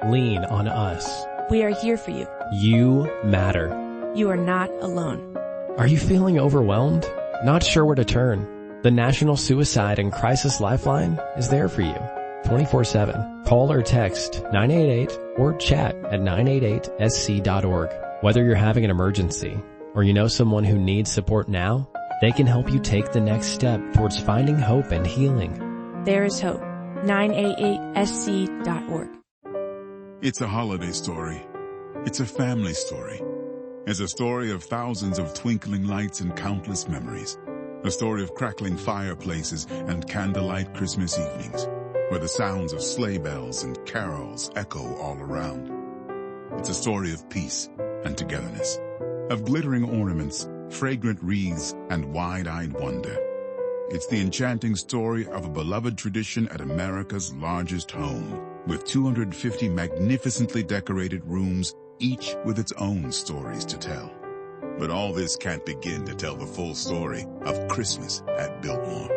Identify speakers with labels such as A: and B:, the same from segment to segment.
A: Lean on us.
B: We are here for you.
A: You matter.
B: You are not alone.
A: Are you feeling overwhelmed? Not sure where to turn? The National Suicide and Crisis Lifeline is there for you 24/7. Call or text 988 or chat at 988sc.org. Whether you're having an emergency or you know someone who needs support now, they can help you take the next step towards finding hope and healing.
B: There is hope. 988sc.org.
C: It's a holiday story. It's a family story. It's a story of thousands of twinkling lights and countless memories. A story of crackling fireplaces and candlelight Christmas evenings, where the sounds of sleigh bells and carols echo all around. It's a story of peace and togetherness, of glittering ornaments, fragrant wreaths, and wide-eyed wonder. It's the enchanting story of a beloved tradition at America's largest home, with 250 magnificently decorated rooms, each with its own stories to tell. But all this can't begin to tell the full story of Christmas at Biltmore.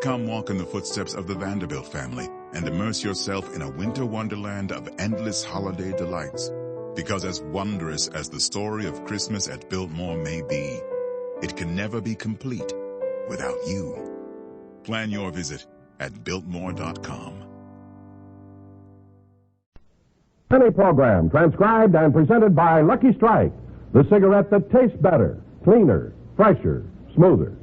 C: Come walk in the footsteps of the Vanderbilt family and immerse yourself in a winter wonderland of endless holiday delights. Because as wondrous as the story of Christmas at Biltmore may be, it can never be complete without you. Plan your visit at Biltmore.com.
D: Penny program transcribed and presented by Lucky Strike, the cigarette that tastes better, cleaner, fresher, smoother.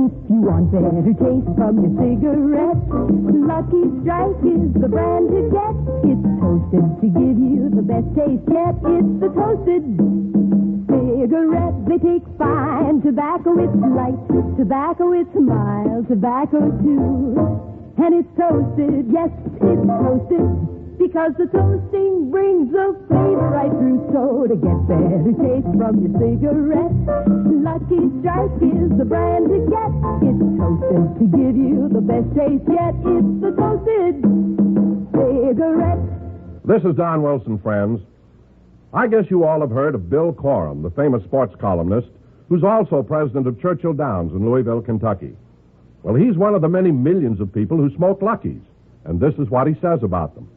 E: If you want better taste from your cigarette, Lucky Strike is the brand to get. It's toasted to give you the best taste yet. It's the toasted cigarette. They take fine tobacco, it's light tobacco, it's mild tobacco too. And it's toasted, yes, it's toasted, because the toasting brings the flavor right through. So to get better taste from your cigarette, Lucky Strike is the brand to get. It's toasted to give you the best taste yet. It's the toasted cigarette.
D: This is Don Wilson, friends. I guess you all have heard of Bill Coram, the famous sports columnist, who's also president of Churchill Downs in Louisville, Kentucky. Well, he's one of the many millions of people who smoke Luckies, and this is what he says about them.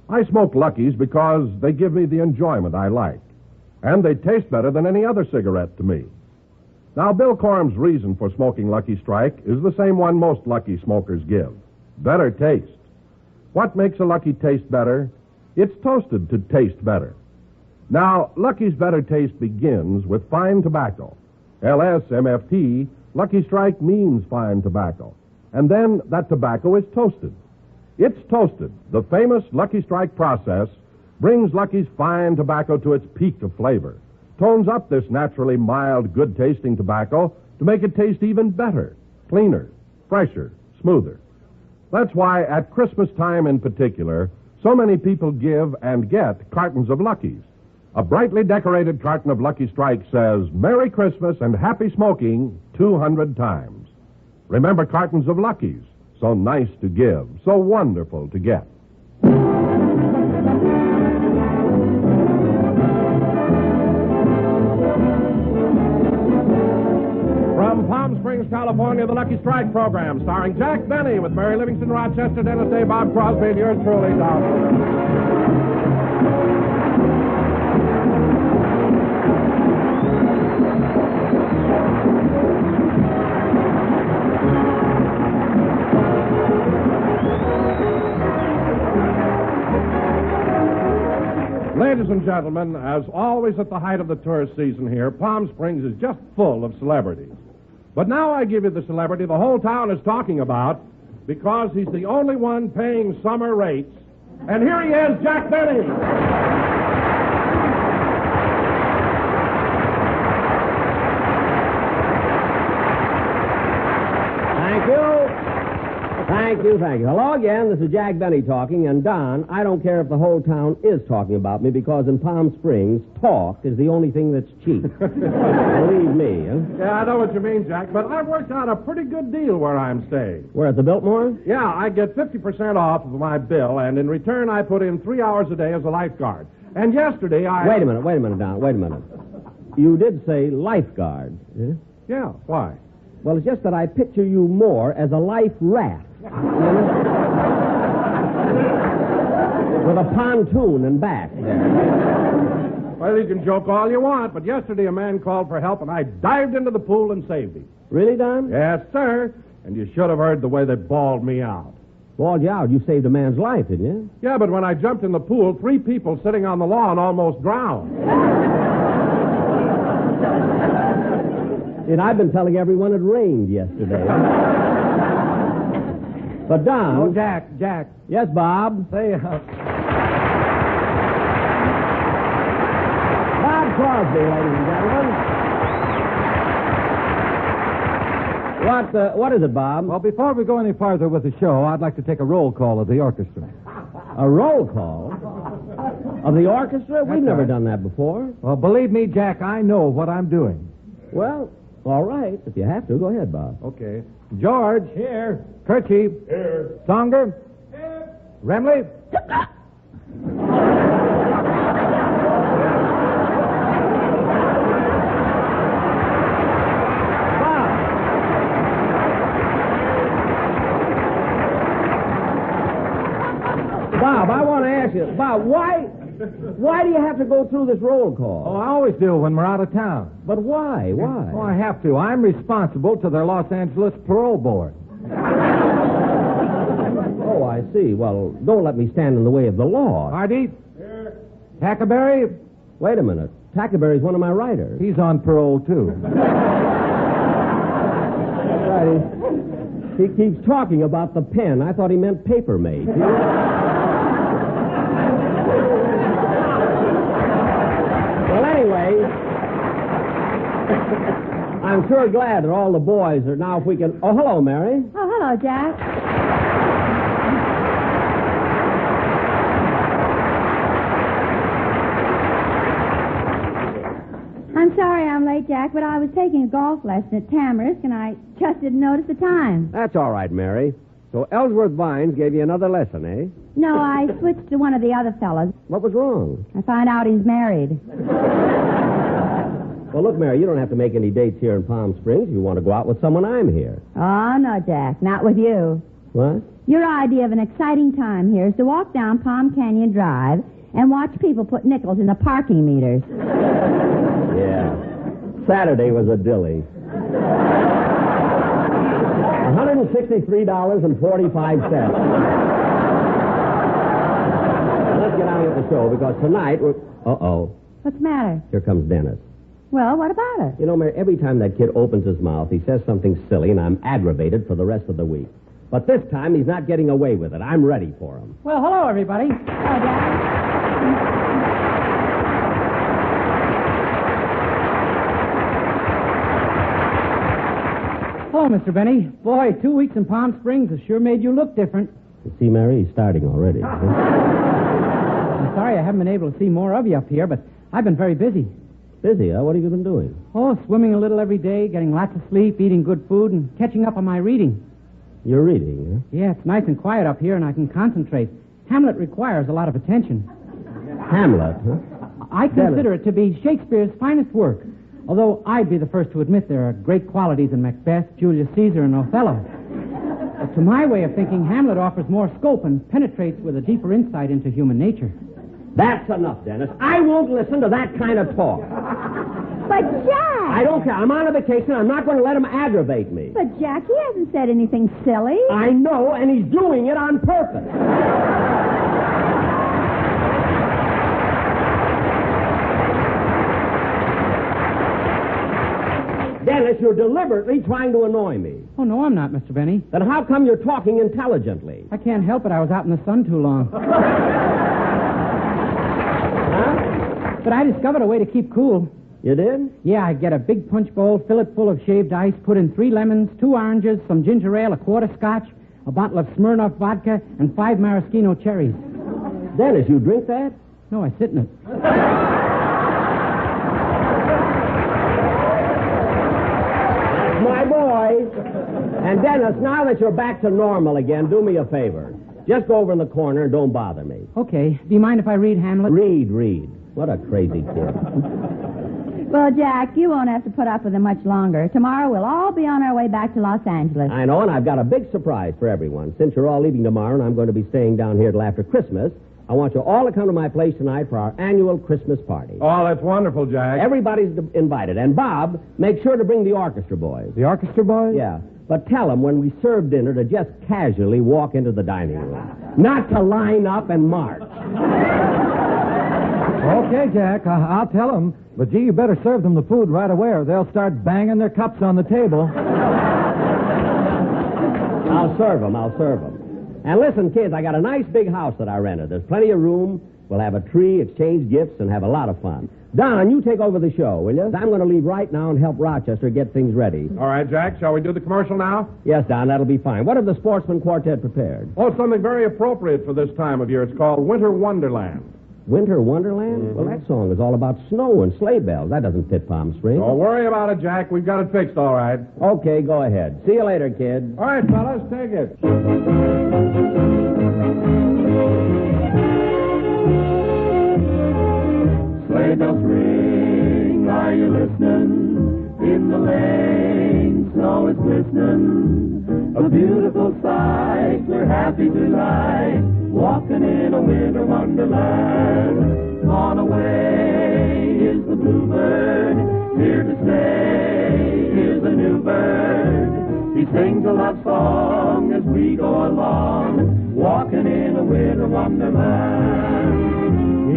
D: I smoke Luckies because they give me the enjoyment I like, and they taste better than any other cigarette to me. Now, Bill Coram's reason for smoking Lucky Strike is the same one most Lucky smokers give: better taste. What makes a Lucky taste better? It's toasted to taste better. Now, Lucky's better taste begins with fine tobacco. LSMFT, Lucky Strike means fine tobacco. And then that tobacco is toasted. It's toasted. The famous Lucky Strike process brings Lucky's fine tobacco to its peak of flavor, tones up this naturally mild, good-tasting tobacco to make it taste even better, cleaner, fresher, smoother. That's why at Christmas time in particular, so many people give and get cartons of Luckies. A brightly decorated carton of Lucky Strike says, "Merry Christmas and happy smoking 200 times. Remember cartons of Luckies, so nice to give, so wonderful to get. From Palm Springs, California, the Lucky Strike program, starring Jack Benny with Mary Livingston, Rochester, Dennis Day, Bob Crosby, and yours truly, Don. Ladies and gentlemen, as always at the height of the tourist season here, Palm Springs is just full of celebrities. But now I give you the celebrity the whole town is talking about because he's the only one paying summer rates. And here he is, Jack Benny.
F: Thank you. Hello again. This is Jack Benny talking. And, Don, I don't care if the whole town is talking about me because in Palm Springs, talk is the only thing that's cheap. Believe me. Huh?
D: Yeah, I know what you mean, Jack, but I've worked out a pretty good deal where I'm staying.
F: Where, at the Biltmore?
D: Yeah, I get 50% off of my bill, and in return I put in 3 hours a day as a lifeguard. And yesterday I...
F: Wait a minute, Don. Wait a minute. You did say lifeguard. Eh?
D: Yeah, why?
F: Well, it's just that I picture you more as a life raft. With a pontoon and back there.
D: Well, you can joke all you want, but yesterday a man called for help, and I dived into the pool and saved him.
F: Really, Don?
D: Yes, sir. And you should have heard the way they bawled me out.
F: Bawled you out. You saved a man's life, didn't you?
D: Yeah, but when I jumped in the pool, 3 people sitting on the lawn almost drowned.
F: And I've been telling everyone it rained yesterday. But, Don...
G: Oh, Jack.
F: Yes, Bob?
G: Say,
F: Bob Crosby, ladies and gentlemen. What is it, Bob?
G: well, before we go any farther with the show, I'd like to take a roll call of the orchestra.
F: A roll call? Of the orchestra? We've never
G: right.
F: done that before.
G: Well, believe me, Jack, I know what I'm doing.
F: Well, all right. If you have to, go ahead, Bob.
G: Okay. George. Here. Kirchie. Here. Songer. Here. Remley.
F: Bob, I want to ask you, Bob, why do you have to go through this roll call?
G: Oh, I always do when we're out of town.
F: But why? Why?
G: Oh, I have to. I'm responsible to their Los Angeles parole board.
F: Oh, I see. Well, don't let me stand in the way of the law.
G: Hardy. Here. Tackleberry.
F: Wait a minute. Tackleberry's one of my writers.
G: He's on parole, too.
F: Right. He keeps talking about the pen. I thought he meant paper made. Well, anyway, I'm sure glad that all the boys are now, if we can... Oh, hello, Mary.
E: Oh, hello, Jack. I'm sorry I'm late, Jack, but I was taking a golf lesson at Tamarisk, and I just didn't notice the time.
F: That's all right, Mary. So Ellsworth Vines gave you another lesson, eh?
E: No, I switched to one of the other fellas.
F: What was wrong?
E: I find out he's married.
F: Well, look, Mary, you don't have to make any dates here in Palm Springs. If you want to go out with someone, I'm here.
E: Oh, no, Jack, not with you.
F: What?
E: Your idea of an exciting time here is to walk down Palm Canyon Drive and watch people put nickels in the parking meters.
F: Yeah. Saturday was a dilly. $163.45. Let's get on with the show, because tonight we're... Uh-oh.
E: What's the matter?
F: Here comes Dennis.
E: Well, what about it?
F: You know, Mary, every time that kid opens his mouth, he says something silly, and I'm aggravated for the rest of the week. But this time, he's not getting away with it. I'm ready for him.
H: Well, hello, everybody.
E: Hello, Jack.
H: Hello, Mr. Benny. Boy, 2 weeks in Palm Springs has sure made you look different.
F: You see, Mary, he's starting already.
H: I'm sorry I haven't been able to see more of you up here, but I've been very busy.
F: Busy, huh? What have you been doing?
H: Oh, swimming a little every day, getting lots of sleep, eating good food, and catching up on my reading.
F: You're reading, huh?
H: Yeah, it's nice and quiet up here, and I can concentrate. Hamlet requires a lot of attention.
F: Hamlet, huh?
H: I consider it to be Shakespeare's finest work, although I'd be the first to admit there are great qualities in Macbeth, Julius Caesar, and Othello. But to my way of thinking, Hamlet offers more scope and penetrates with a deeper insight into human nature.
F: That's enough, Dennis. I won't listen to that kind of talk.
E: But, Jack!
F: I don't care. I'm on a vacation. I'm not going to let him aggravate me.
E: But, Jack, he hasn't said anything silly.
F: I know, and he's doing it on purpose. Dennis, you're deliberately trying to annoy me.
H: Oh, no, I'm not, Mr. Benny.
F: Then how come you're talking intelligently?
H: I can't help it. I was out in the sun too long.
F: Huh?
H: But I discovered a way to keep cool.
F: You did?
H: Yeah, I get a big punch bowl, fill it full of shaved ice, put in 3 lemons, 2 oranges, some ginger ale, a quart of scotch, a bottle of Smirnoff vodka, and 5 maraschino cherries.
F: Dennis, you drink that?
H: No, I sit in it.
F: My boy. And Dennis, now that you're back to normal again, do me a favor. Just go over in the corner and don't bother me.
H: Okay. Do you mind if I read Hamlet?
F: Read. What a crazy kid.
E: Well, Jack, you won't have to put up with him much longer. Tomorrow we'll all be on our way back to Los Angeles.
F: I know, and I've got a big surprise for everyone. Since you're all leaving tomorrow and I'm going to be staying down here till after Christmas, I want you all to come to my place tonight for our annual Christmas party.
D: Oh, that's wonderful, Jack.
F: Everybody's invited. And Bob, make sure to bring the orchestra boys.
G: The orchestra boys?
F: Yeah. But tell them when we serve dinner to just casually walk into the dining room. Not to line up and march.
G: Okay, Jack, I'll tell them. But, gee, you better serve them the food right away or they'll start banging their cups on the table.
F: I'll serve them. And listen, kids, I got a nice big house that I rented. There's plenty of room. We'll have a tree, exchange gifts, and have a lot of fun. Don, you take over the show, will you? I'm going to leave right now and help Rochester get things ready.
D: All right, Jack, shall we do the commercial now?
F: Yes, Don, that'll be fine. What have the Sportsman Quartet prepared?
D: Oh, something very appropriate for this time of year. It's called Winter Wonderland.
F: Winter Wonderland? Mm-hmm. Well, that song is all about snow and sleigh bells. That doesn't fit Palm Springs.
D: Don't worry about it, Jack. We've got it fixed, all right.
F: Okay, go ahead. See you later, kid.
D: All right, fellas, take it.
I: Sleigh bells ring, are you listening? In the lane, snow is glistening. A beautiful sight, we're happy tonight, walking in a winter wonderland. Gone away is the bluebird, here to stay is a new bird. He sings a love song as we go along, walking in a winter wonderland.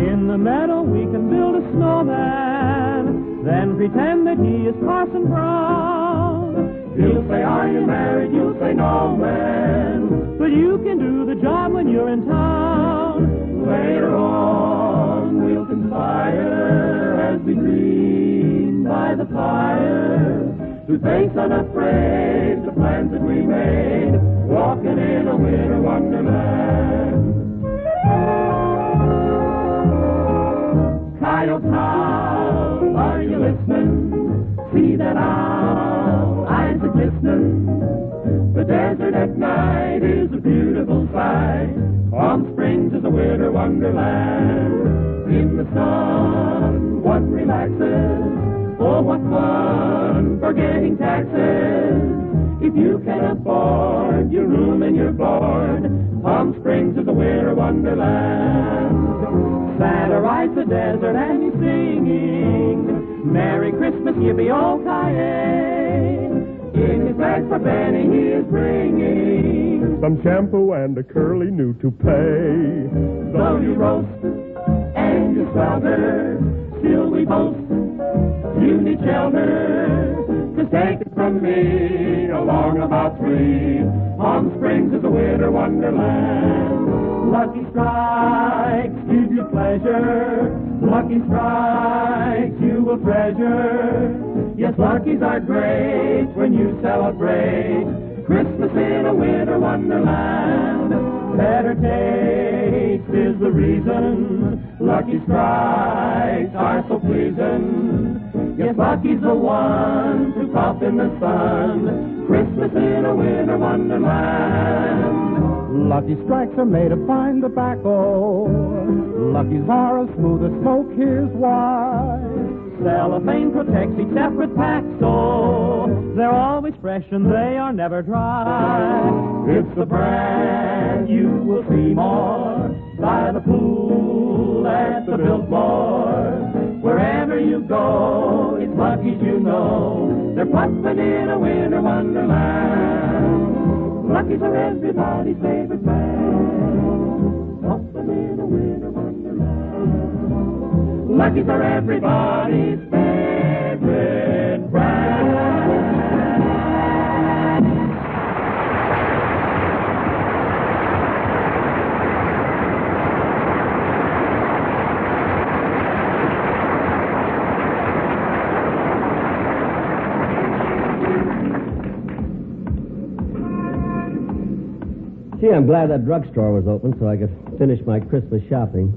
J: In the meadow we can build a snowman, then pretend that he is Parson Brown.
I: He'll say, are you married? You'll say, no, man.
J: But you can do the job when you're in town.
I: Later on we'll conspire as we dream by the fire to face unafraid the plans that we made, walking in a winter wonderland. Coyote, how are you listening? See that owl, eyes are glistening. The desert at night is a beautiful sight. Palm Springs is a winter wonderland. In the sun, one relaxes. Oh, what fun forgetting taxes. If you can afford your room and your board, Palm Springs is a winter wonderland.
J: Santa rides the desert and he's singing, Merry Christmas, yippee-oh-ki-yay.
I: In his bag for Benny he is bringing
K: some shampoo and a curly new toupee.
I: Though you roast and you swelter, still we boast you need shelter. Just take it from me, along about 3, Palm Springs is a winter wonderland. Lucky strikes give you pleasure, lucky strikes you will treasure. Yes, luckies are great when you celebrate Christmas in a winter wonderland. Better taste is the reason lucky strikes are so pleasing. Yes, lucky's the one to pop in the sun, Christmas in a winter wonderland.
G: Lucky strikes are made of fine tobacco. Lucky's are as smooth as smoke, here's why.
J: Cellophane protects each separate pack, so they're always fresh and they are never dry.
I: It's the brand you will see more by the pool, at the billboard. Wherever you go, it's Lucky's you know. They're pumping in a winter wonderland. Lucky's are everybody's favorite brand. Pumping in a winter wonderland. Lucky's are everybody's favorite brand.
F: Gee, I'm glad that drugstore was open so I could finish my Christmas shopping.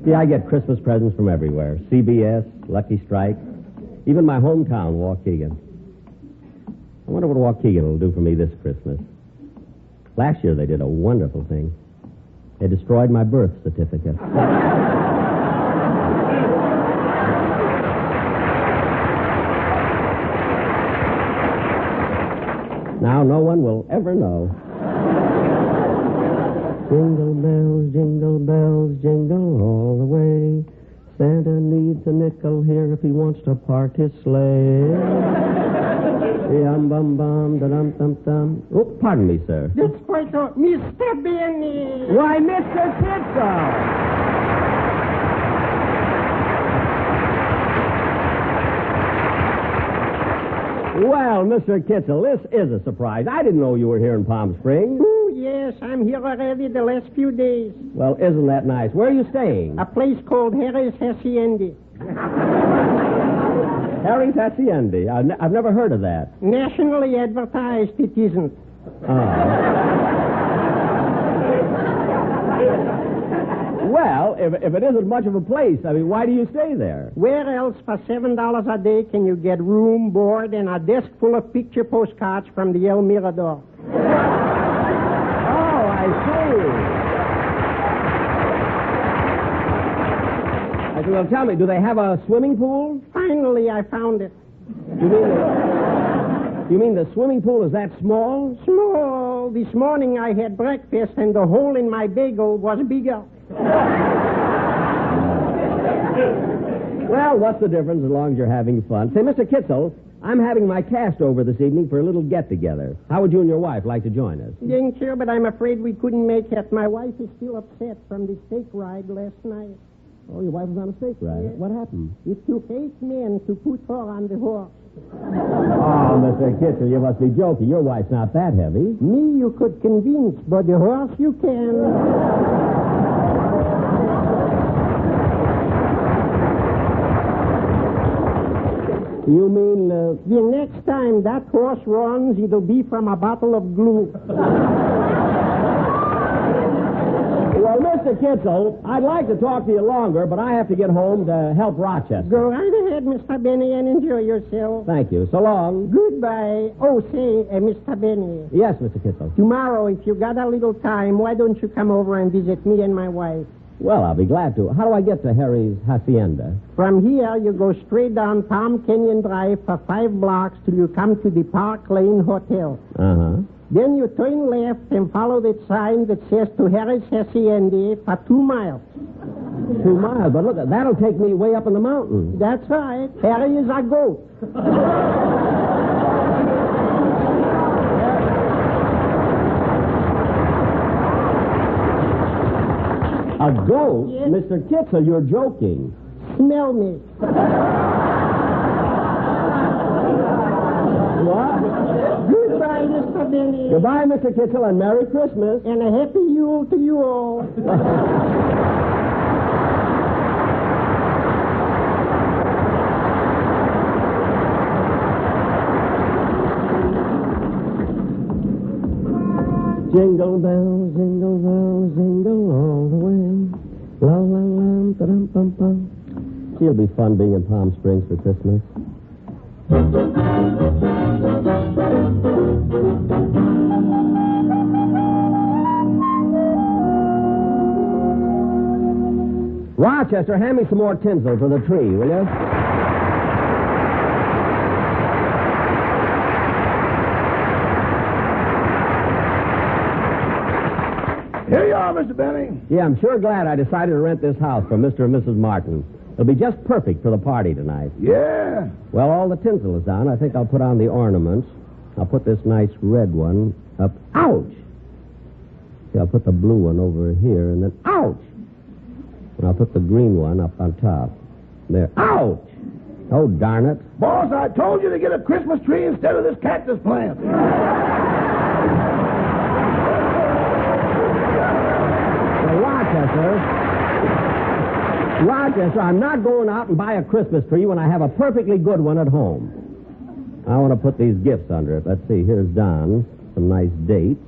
F: See, I get Christmas presents from everywhere. CBS, Lucky Strike, even my hometown, Waukegan. I wonder what Waukegan will do for me this Christmas. Last year they did a wonderful thing. They destroyed my birth certificate. Now no one will ever know. Jingle bells, jingle all the way. Santa needs a nickel here if he wants to park his sleigh. Yum bum bum da dum dum dum. Oh, pardon me, sir.
L: That's quite all. Mr. Benny.
F: Why, Mr. Kitzel. Well, Mr. Kitzel, this is a surprise. I didn't know you were here in Palm Springs.
L: Oh, yes, I'm here already the last few days.
F: Well, isn't that nice? Where are you staying?
L: A place called Harry's Hacienda.
F: Harry's Hacienda. I've never heard of that.
L: Nationally advertised, it isn't.
F: Well, if it isn't much of a place, I mean, why do you stay there?
L: Where else for $7 a day can you get room, board, and a desk full of picture postcards from the El Mirador?
F: Oh, I see. Well, tell me, do they have a swimming pool?
L: Finally, I found it.
F: You mean the swimming pool is that small?
L: Small. This morning I had breakfast, and the hole in my bagel was bigger.
F: Well, what's the difference as long as you're having fun? Say, Mr. Kitzel, I'm having my cast over this evening for a little get-together. How would you and your wife like to join us?
L: Thank you, but I'm afraid we couldn't make it. My wife is still upset from the steak ride last night.
F: Oh, your wife was on a steak ride?
L: Yes.
F: What happened?
L: It took 8 men to put her on the horse.
F: Oh, Mr. Kitzel, you must be joking. Your wife's not that heavy.
L: Me you could convince, but the horse you can.
F: You mean,
L: the next time that horse runs, it'll be from a bottle of glue.
F: Well, Mr. Kitzel, I'd like to talk to you longer, but I have to get home to help Rochester.
L: Go right ahead, Mr. Benny, and enjoy yourself.
F: Thank you. So long.
L: Goodbye. Oh, say, Mr. Benny.
F: Yes, Mr. Kitzel.
L: Tomorrow, if you got a little time, why don't you come over and visit me and my wife?
F: Well, I'll be glad to. How do I get to Harry's Hacienda?
L: From here, you go straight down Palm Canyon Drive for 5 blocks till you come to the Park Lane Hotel.
F: Uh-huh.
L: Then you turn left and follow that sign that says to Harry's Hacienda for 2 miles.
F: 2 miles? But look, that'll take me way up in the mountain.
L: That's right. Harry is a goat.
F: A goat?
L: Yes.
F: Mr. Kitzel, you're joking.
L: Smell me.
F: What?
L: Goodbye, Mr. Benny.
F: Goodbye, Mr. Kitzel, and Merry Christmas.
L: And a happy Yule to you all.
F: Jingle bells, jingle all the way. La la la, ba-dum bum bum. It'll be fun being in Palm Springs for Christmas. Rochester, hand me some more tinsel for the tree, will you?
M: Here you are, Mr. Benny.
F: Yeah, I'm sure glad I decided to rent this house from Mr. and Mrs. Martin. It'll be just perfect for the party tonight.
M: Yeah.
F: Well, all the tinsel is down. I think I'll put on the ornaments. I'll put this nice red one up. Ouch! See, I'll put the blue one over here, and then ouch! And I'll put the green one up on top. There. Ouch! Oh, darn it.
M: Boss, I told you to get a Christmas tree instead of this cactus plant.
F: Rochester, I'm not going out and buy a Christmas tree when I have a perfectly good one at home. I want to put these gifts under it. Let's see. Here's Don. Some nice dates.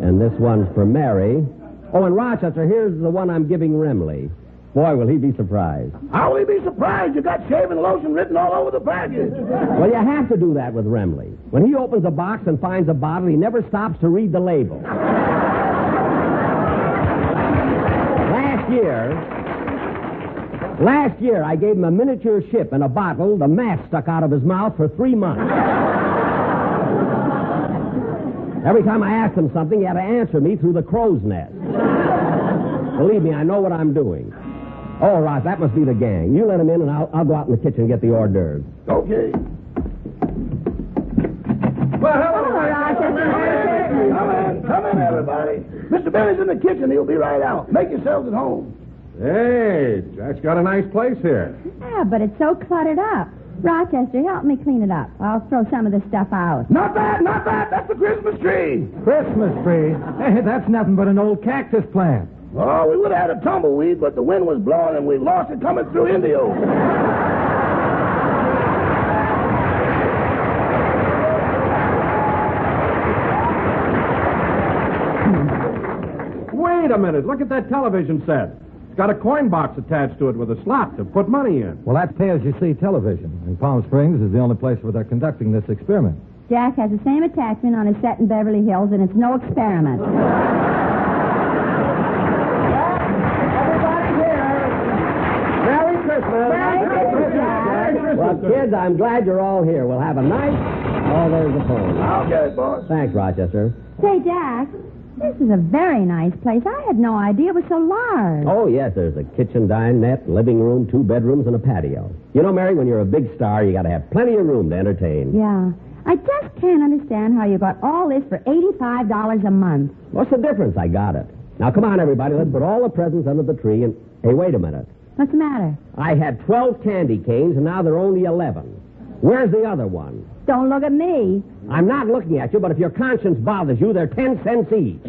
F: And this one's for Mary. Oh, and Rochester, here's the one I'm giving Remley. Boy, will he be surprised.
M: How will he be surprised? You got shaving lotion written all over the package.
F: Well, you have to do that with Remley. When he opens a box and finds a bottle, he never stops to read the label. Last year, I gave him a miniature ship and a bottle. The mask stuck out of his mouth for 3 months. Every time I asked him something, he had to answer me through the crow's nest. Believe me, I know what I'm doing. Oh, Ross, that must be the gang. You let him in, and I'll go out in the kitchen and get the hors d'oeuvres.
M: Okay.
E: Well, hello,
M: Come in, everybody. Mr. Benny's in the kitchen. He'll be right out. Make yourselves at home.
D: Hey, Jack's got a nice place here.
E: Yeah, but it's so cluttered up. Rochester, help me clean it up. I'll throw some of this stuff out.
M: Not bad, not bad. That's the Christmas tree.
G: Christmas tree? Hey, that's nothing but an old cactus plant.
M: Oh, we would have had a tumbleweed, but the wind was blowing and we lost it coming through Indio.
D: Wait a minute. Look at that television set. It's got a coin box attached to it with a slot to put money in.
G: Well, that's pay-as-you-see television. And Palm Springs is the only place where they're conducting this experiment.
E: Jack has the same attachment on his set in Beverly Hills, and it's no experiment.
F: Merry Christmas.
E: Merry Christmas.
F: Well, kids, I'm glad you're all here. We'll have a nice... Oh, there's the phone.
M: I'll get it, boss.
F: Thanks, Rochester.
E: Say, Jack, this is a very nice place. I had no idea it was so large.
F: Oh, yes, there's a kitchen, dinette, living room, 2 bedrooms, and a patio. You know, Mary, when you're a big star, you got to have plenty of room to entertain.
E: Yeah. I just can't understand how you got all this for $85 a month.
F: What's the difference? I got it. Now, come on, everybody. Let's put all the presents under the tree and... Hey, wait a minute.
E: What's the matter?
F: I had 12 candy canes, and now there are only 11. Where's the other one?
E: Don't look at me.
F: I'm not looking at you, but if your conscience bothers you, they're 10 cents each.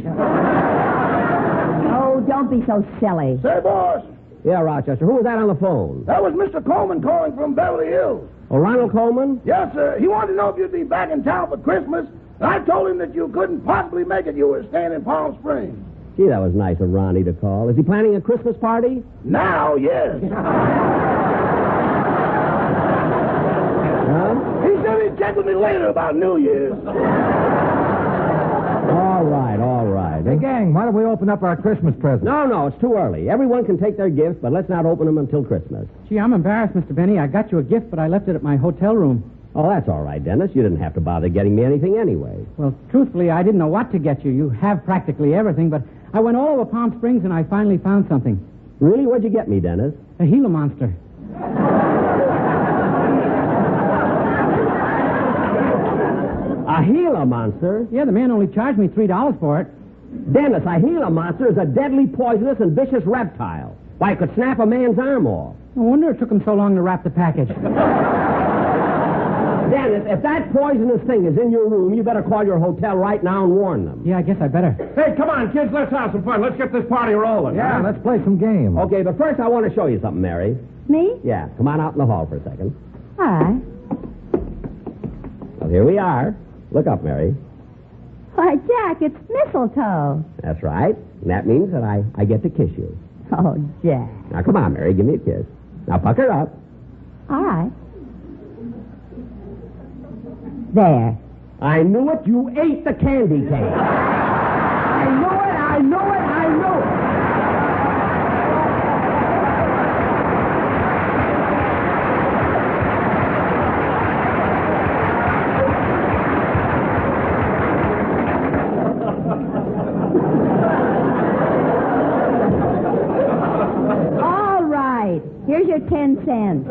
E: Oh, don't be so silly.
M: Say, boss.
F: Yeah, Rochester. Who was that on the phone?
M: That was Mr. Coleman calling from Beverly Hills.
F: Oh, Ronald Coleman?
M: Yes, sir. He wanted to know if you'd be back in town for Christmas. And I told him that you couldn't possibly make it. You were staying in Palm Springs.
F: Gee, that was nice of Ronnie to call. Is he planning a Christmas party?
M: Now, yes.
F: Huh?
M: He said he'd check with me later about New Year's.
F: All right, all right.
G: Hey, gang, why don't we open up our Christmas presents?
F: No, it's too early. Everyone can take their gifts, but let's not open them until Christmas.
H: Gee, I'm embarrassed, Mr. Benny. I got you a gift, but I left it at my hotel room.
F: Oh, that's all right, Dennis. You didn't have to bother getting me anything anyway.
H: Well, truthfully, I didn't know what to get you. You have practically everything, but I went all over Palm Springs and I finally found something.
F: Really? What'd you get me, Dennis?
H: A Gila monster.
F: A Gila monster?
H: Yeah, the man only charged me $3 for it.
F: Dennis, a Gila monster is a deadly, poisonous, and vicious reptile. Why, it could snap a man's arm off.
H: No wonder it took him so long to wrap the package.
F: Dennis, if that poisonous thing is in your room, you better call your hotel right now and warn them.
H: Yeah, I guess I better.
D: Hey, come on, kids. Let's have some fun. Let's get this party rolling.
G: Yeah, let's play some games.
F: Okay, but first I want to show you something, Mary.
E: Me?
F: Yeah, come on out in the hall for a second.
E: All right.
F: Well, here we are. Look up, Mary.
E: Why, Jack, it's mistletoe.
F: That's right. And that means that I get to kiss you.
E: Oh, Jack.
F: Now, come on, Mary. Give me a kiss. Now, pucker up.
E: All right. There.
F: I knew it. You ate the candy cane. I knew it.
E: All right. Here's your 10 cents.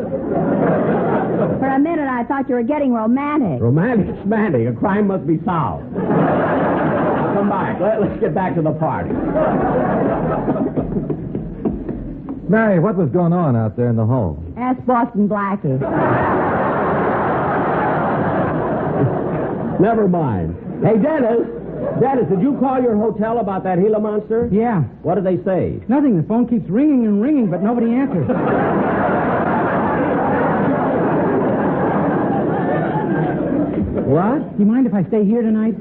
E: For a minute, I thought you were getting romantic.
F: Romantic? A crime must be solved. Come back. Let's get back to the party.
G: Mary, what was going on out there in the hall?
E: Ask Boston Blackie.
F: Never mind. Hey, Dennis, did you call your hotel about that Gila monster?
H: Yeah.
F: What did they say?
H: Nothing. The phone keeps ringing and ringing, but nobody answers.
F: What?
H: Do you mind if I stay here tonight?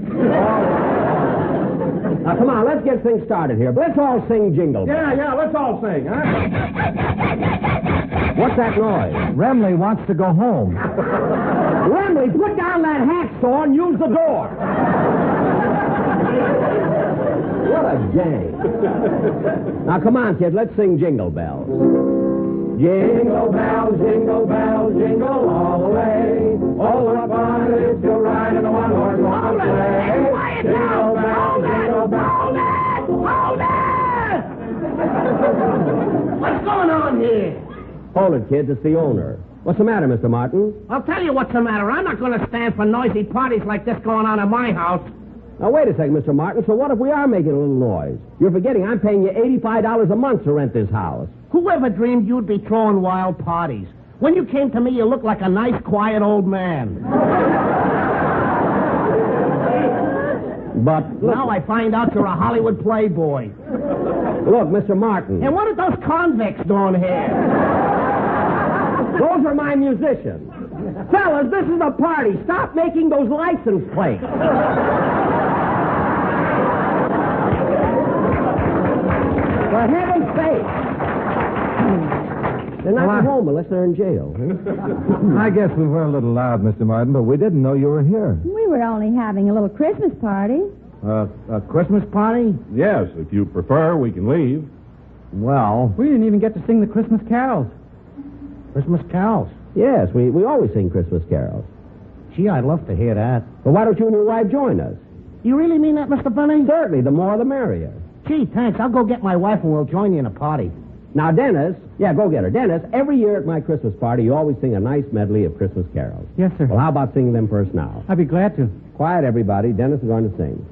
F: Now, come on, let's get things started here. Let's all sing Jingle Bells.
D: Yeah, let's all sing, huh?
F: What's that noise?
G: Remley wants to go home.
F: Remley, put down that hacksaw and use the door. What a gang. Now, come on, kid, let's sing Jingle Bells.
I: Jingle bells, jingle all the way. Oh, what fun it is to ride in a one-horse open sleigh.
M: Quiet now! Hold it! What's going on here?
F: Hold it, kids. It's the owner. What's the matter, Mr. Martin?
L: I'll tell you what's the matter. I'm not going to stand for noisy parties like this going on at my house.
F: Now, wait a second, Mr. Martin. So what if we are making a little noise? You're forgetting I'm paying you $85 a month to rent this house.
L: Whoever dreamed you'd be throwing wild parties? When you came to me, you looked like a nice, quiet old man.
F: But
L: now I find out you're a Hollywood playboy.
F: Look, Mr. Martin.
L: And what are those convicts doing here?
F: Those are my musicians. Fellas, this is a party. Stop making those license plates. For heaven's sake. They're not at home unless they're in jail. Huh?
N: I guess we were a little loud, Mr. Martin, but we didn't know you were here.
E: We were only having a little Christmas party.
N: A Christmas party?
D: Yes, if you prefer, we can leave.
N: Well,
H: We didn't even get to sing the Christmas carols.
N: Christmas carols.
F: Yes, we always sing Christmas carols.
N: Gee, I'd love to hear that.
F: But why don't you and your wife join us?
L: You really mean that, Mr. Bunny?
F: Certainly, the more the merrier.
L: Gee, thanks. I'll go get my wife and we'll join you in a party.
F: Now, Dennis, go get her. Dennis, every year at my Christmas party, you always sing a nice medley of Christmas carols.
H: Yes, sir.
F: Well, how about singing them first now?
H: I'd be glad to.
F: Quiet, everybody. Dennis is going to sing.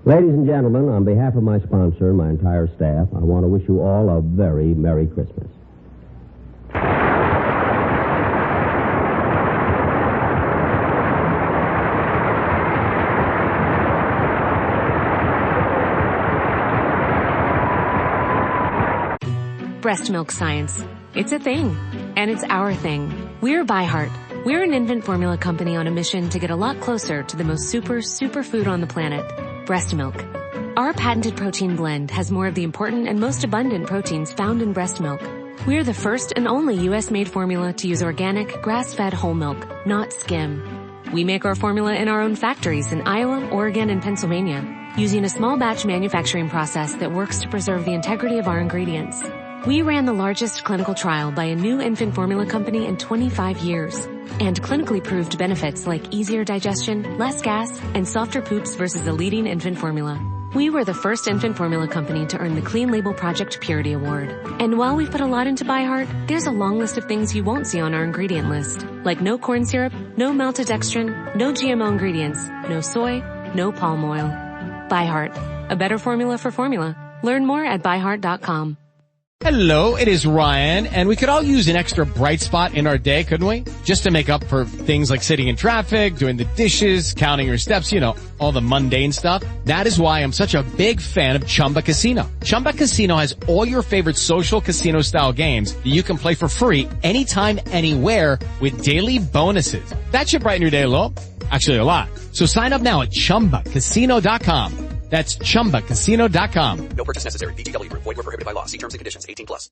F: Ladies and gentlemen, on behalf of my sponsor and my entire staff, I want to wish you all a very Merry Christmas.
O: breast milk science. It's a thing. And it's our thing. We're ByHeart. We're an infant formula company on a mission to get a lot closer to the most super food on the planet, breast milk. Our patented protein blend has more of the important and most abundant proteins found in breast milk. We're the first and only U.S.-made formula to use organic, grass-fed whole milk, not skim. We make our formula in our own factories in Iowa, Oregon, and Pennsylvania, using a small batch manufacturing process that works to preserve the integrity of our ingredients. We ran the largest clinical trial by a new infant formula company in 25 years, and clinically proved benefits like easier digestion, less gas, and softer poops versus a leading infant formula. We were the first infant formula company to earn the Clean Label Project Purity Award. And while we've put a lot into ByHeart, there's a long list of things you won't see on our ingredient list, like no corn syrup, no maltodextrin, no GMO ingredients, no soy, no palm oil. ByHeart, a better formula for formula. Learn more at byheart.com.
P: Hello, it is Ryan, and we could all use an extra bright spot in our day, couldn't we? Just to make up for things like sitting in traffic, doing the dishes, counting your steps, you know, all the mundane stuff. That is why I'm such a big fan of Chumba Casino. Chumba Casino has all your favorite social casino-style games that you can play for free anytime, anywhere with daily bonuses. That should brighten your day a little. Actually, a lot. So sign up now at ChumbaCasino.com. That's ChumbaCasino.com.
Q: No purchase necessary. VGW Group. Void where prohibited by law. See terms and conditions. 18+.